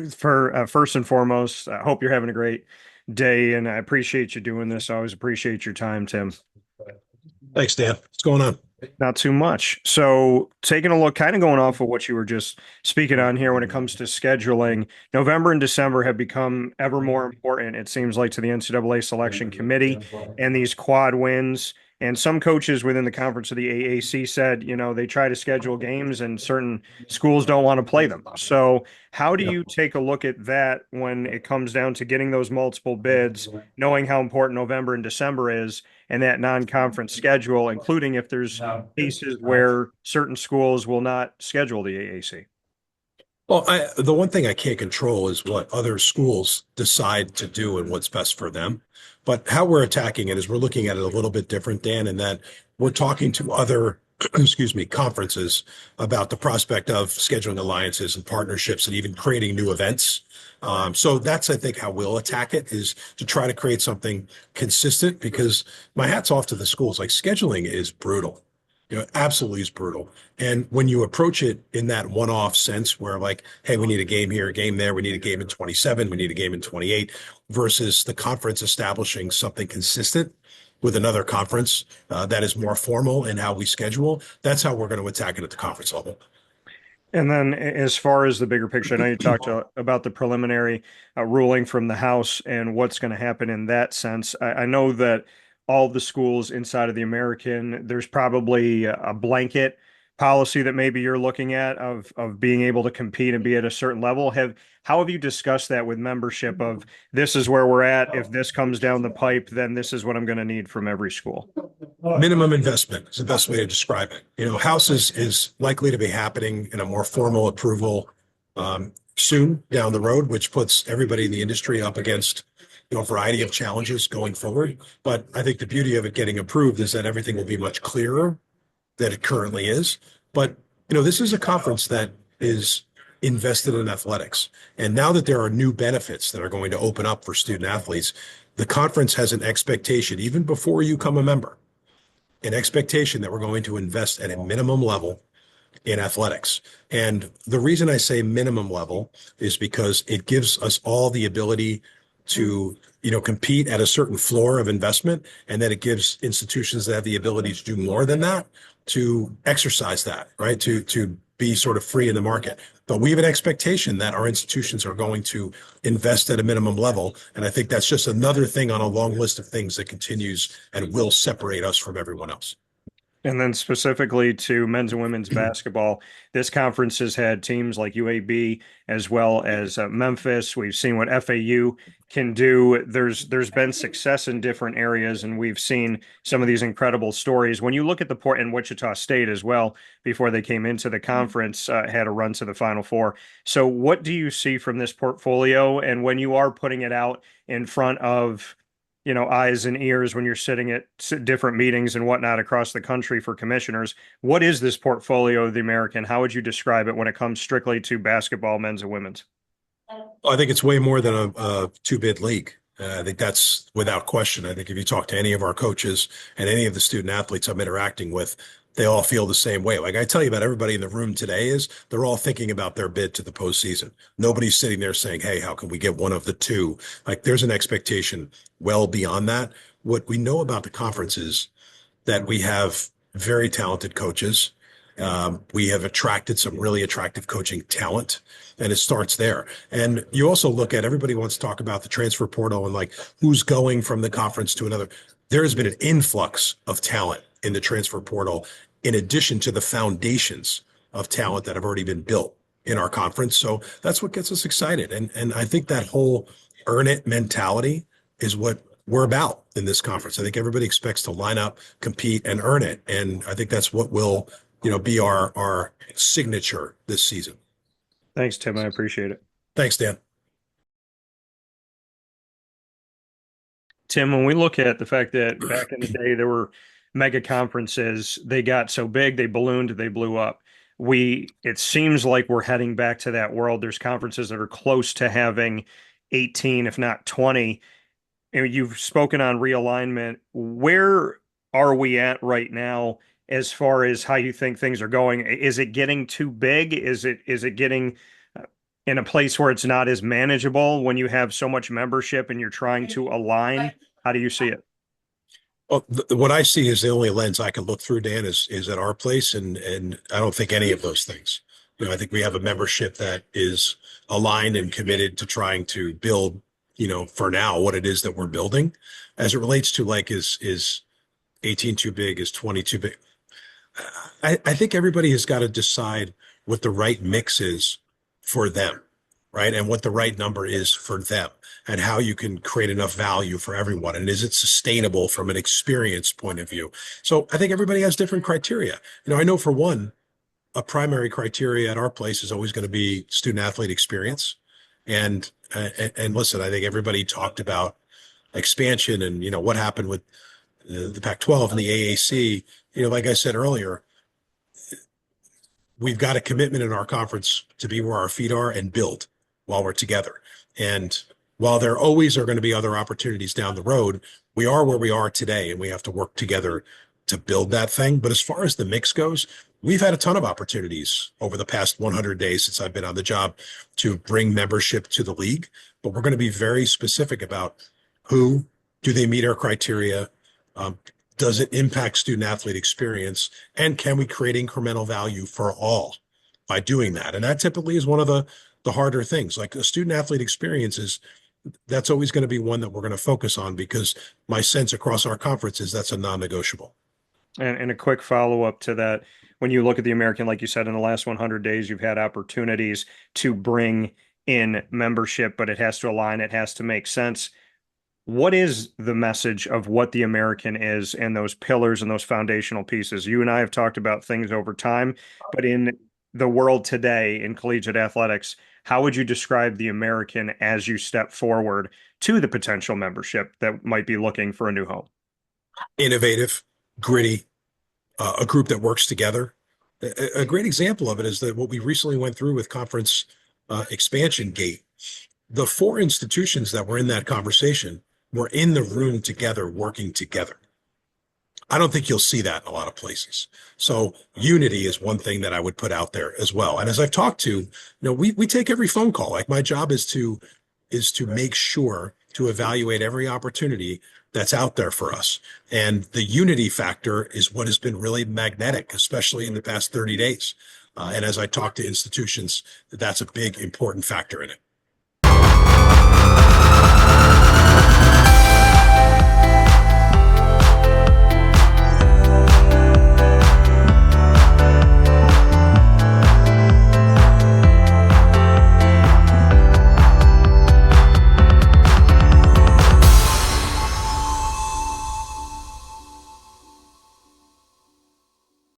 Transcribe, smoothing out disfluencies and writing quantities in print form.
For first and foremost, I hope you're having a great day, and I appreciate you doing this. I always appreciate your time, Tim. Thanks, Dan. What's going on? Not too much. So, taking a look, kind of going off of what you were just speaking on here when it comes to scheduling, November and December have become ever more important, it seems like, to the NCAA selection committee and these quad wins. And some coaches within the conference of the AAC said, they try to schedule games and certain schools don't want to play them. So, how do you take a look at that when it comes down to getting those multiple bids, knowing how important November and December is? And that non-conference schedule, including if there's cases where certain schools will not schedule the AAC. Well, the one thing I can't control is what other schools decide to do and what's best for them. But how we're attacking it is we're looking at it a little bit different, Dan, in that we're talking to other, excuse me, conferences about the prospect of scheduling alliances and partnerships and even creating new events. So that's, I think, how we'll attack it is to try to create something consistent because my hat's off to the schools. Like scheduling is brutal. Absolutely is brutal. And when you approach it in that one-off sense where like, hey, we need a game here, a game there, we need a game in 27, we need a game in 28, versus the conference establishing something consistent with another conference that is more formal in how we schedule, that's how we're going to attack it at the conference level. And then, as far as the bigger picture, I know you talked about the preliminary ruling from the House and what's going to happen in that sense. I know that all the schools inside of the American, there's probably a blanket policy that maybe you're looking at of being able to compete and be at a certain level. How have you discussed that with membership of this is where we're at? If this comes down the pipe, then this is what I'm going to need from every school. Minimum investment is the best way to describe it. House is likely to be happening in a more formal approval soon down the road, which puts everybody in the industry up against a variety of challenges going forward. But I think the beauty of it getting approved is that everything will be much clearer than it currently is. But this is a conference that is invested in athletics. And now that there are new benefits that are going to open up for student athletes, the conference has an expectation, even before you become a member, an expectation that we're going to invest at a minimum level in athletics. And the reason I say minimum level is because it gives us all the ability to, compete at a certain floor of investment, and that it gives institutions that have the ability to do more than that to exercise that, right? To be sort of free in the market. But we have an expectation that our institutions are going to invest at a minimum level. And I think that's just another thing on a long list of things that continues and will separate us from everyone else. And then specifically to men's and women's basketball, this conference has had teams like UAB as well as Memphis. We've seen what FAU can do. There's been success in different areas, and we've seen some of these incredible stories. When you look at the port in Wichita State as well, before they came into the conference, had a run to the Final Four. So, what do you see from this portfolio? And when you are putting it out in front of eyes and ears when you're sitting at different meetings and whatnot across the country for commissioners. What is this portfolio of the American? How would you describe it when it comes strictly to basketball, men's and women's? I think it's way more than a two-bid league. I think that's without question. I think if you talk to any of our coaches and any of the student athletes I'm interacting with, they all feel the same way. Like I tell you about everybody in the room today is they're all thinking about their bid to the postseason. Nobody's sitting there saying, hey, how can we get one of the two? Like there's an expectation well beyond that. What we know about the conference is that we have very talented coaches. We have attracted some really attractive coaching talent, and it starts there. And you also look at everybody wants to talk about the transfer portal and like who's going from the conference to another. There has been an influx of talent in the transfer portal, in addition to the foundations of talent that have already been built in our conference. So that's what gets us excited. And I think that whole earn it mentality is what we're about in this conference. I think everybody expects to line up, compete, and earn it. And I think that's what will, be our signature this season. Thanks, Tim. I appreciate it. Thanks, Dan. Tim, when we look at the fact that back in the day there were mega conferences, they got so big, they ballooned, they blew up. It seems like we're heading back to that world. There's conferences that are close to having 18, if not 20. And you've spoken on realignment. Where are we at right now as far as how you think things are going? Is it getting too big? Is it getting in a place where it's not as manageable when you have so much membership and you're trying to align? How do you see it? Well, what I see is the only lens I can look through, Dan, is at our place, and I don't think any of those things. I think we have a membership that is aligned and committed to trying to build, for now, what it is that we're building. As it relates to like, is 18 too big? Is 20 too big? I think everybody has got to decide what the right mix is for them, right? And what the right number is for them, and how you can create enough value for everyone. And is it sustainable from an experience point of view? So I think everybody has different criteria. I know for one, a primary criteria at our place is always going to be student athlete experience. And listen, I think everybody talked about expansion and what happened with the Pac-12 and the AAC. Like I said earlier, we've got a commitment in our conference to be where our feet are and build while we're together. And while there always are going to be other opportunities down the road, we are where we are today, and we have to work together to build that thing. But as far as the mix goes, we've had a ton of opportunities over the past 100 days since I've been on the job to bring membership to the league. But we're going to be very specific about who do they meet our criteria. Does it impact student athlete experience? And can we create incremental value for all by doing that? And that typically is one of the harder things. Like the student athlete experience that's always going to be one that we're going to focus on, because my sense across our conference is that's a non-negotiable. And a quick follow-up to that, when you look at the American, like you said, in the last 100 days, you've had opportunities to bring in membership, but it has to align, it has to make sense. What is the message of what the American is and those pillars and those foundational pieces? You and I have talked about things over time, but in the world today in collegiate athletics, how would you describe the American as you step forward to the potential membership that might be looking for a new home? Innovative, gritty, a group that works together. A great example of it is that what we recently went through with conference expansion gate. The four institutions that were in that conversation were in the room together, working together. I don't think you'll see that in a lot of places. So unity is one thing that I would put out there as well. And as I've talked to, we take every phone call. Like my job is to make sure to evaluate every opportunity that's out there for us. And the unity factor is what has been really magnetic, especially in the past 30 days. And as I talk to institutions, that's a big, important factor in it.